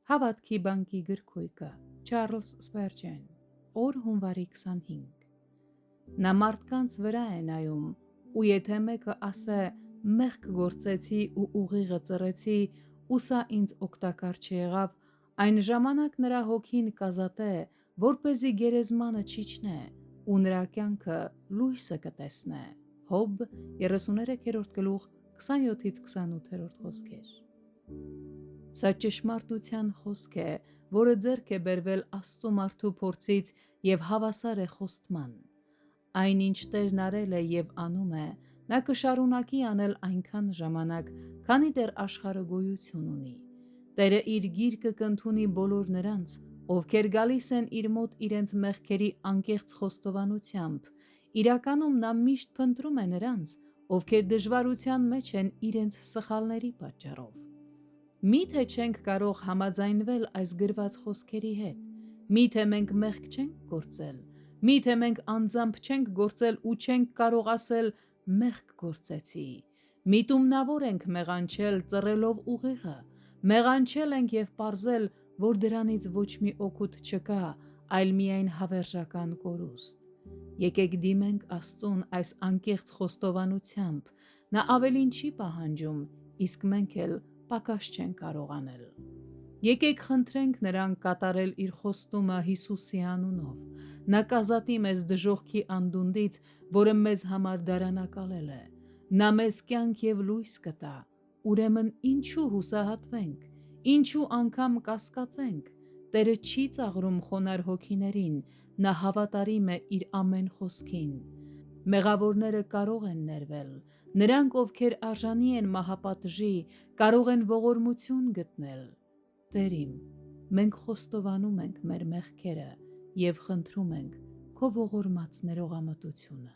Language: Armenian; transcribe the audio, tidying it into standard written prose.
Հավատքի բանկի գրքույկը, Չարլզ Սպերջեն, օր հունվարի 25։ Նա մարդկանց վրա է նայում, ու եթե մեկը ասե մեղք գործեցի ու ուղիղը ծռեցի, ու սա ինձ օգտակար չեղավ, այն ժամանակ նրա հոգին կազատե, որպեսզի գերեզմանը չիջնե, ու նրա կյանքը լույսը կտեսնե։ Հոբ 33-րդ գլուխ 27-28 խոսքեր։ Սա ճշմարտության խոսք է, որը ձեռք է բերվել Աստծո մարդու փորձից եւ հավասար է խոստման։ Այնինչ Տերն արել է եւ անում է, նա կշարունակի անել այնքան ժամանակ, քանի դեռ աշխարհը գոյություն ունի։ Տերը իր գիրկը կընդունի բոլոր նրանց, ովքեր գալիս են իր մոտ իրենց մեղքերի անկեղծ խոստովանությամբ։ Իրականում նա միշտ փնտրում է նրանց, ովքեր դժվարության մեջ են իրենց սխալների պատճառով։ Միթե չենք կարող համաձայնվել այս գրված խոսքերի հետ։ Միթե մենք մեղք չենք գործել։ Միթե մենք անձամբ չենք գործել ու չենք կարող ասել մեղք գործեցի։ Միտումնավոր ենք մեղանչել ծռելով ուղիղը։ Մեղանչել ենք եւ պարզել, որ դրանից ոչ մի օգուտ չկա, այլ միայն հավերժական կորուստ։ Եկեք դիմենք Աստծուն այս անկեղծ խոստովանությամբ։ Նա ավելին չի պահանջում, իսկ մենք էլ պակաս չենք կարող անել։ Եկեք խնդրենք նրան կատարել իր խոստումը Հիսուսի անունով։ Նա կազատի մեզ դժոխքի անդունդից, որը մեզ համար դարանակալել է։ Նա մեզ կյանք եւ լույս կտա։ Ուրեմն ինչու հուսահատվենք, ինչու անգամ կասկածենք։ Տերը չի ծաղրում խոնարհ հոգիներին, նա հավատարիմ է իր ամեն խոսքին։ Մեղավորները կարող են ներվել, նրանք, ովքեր արժանի են մահապատժի, կարող են ողորմություն գտնել։ Տեր իմ, մենք խոստովանում ենք մեր մեղքերը եւ խնդրում ենք քո ողորմած ներողամտությունը։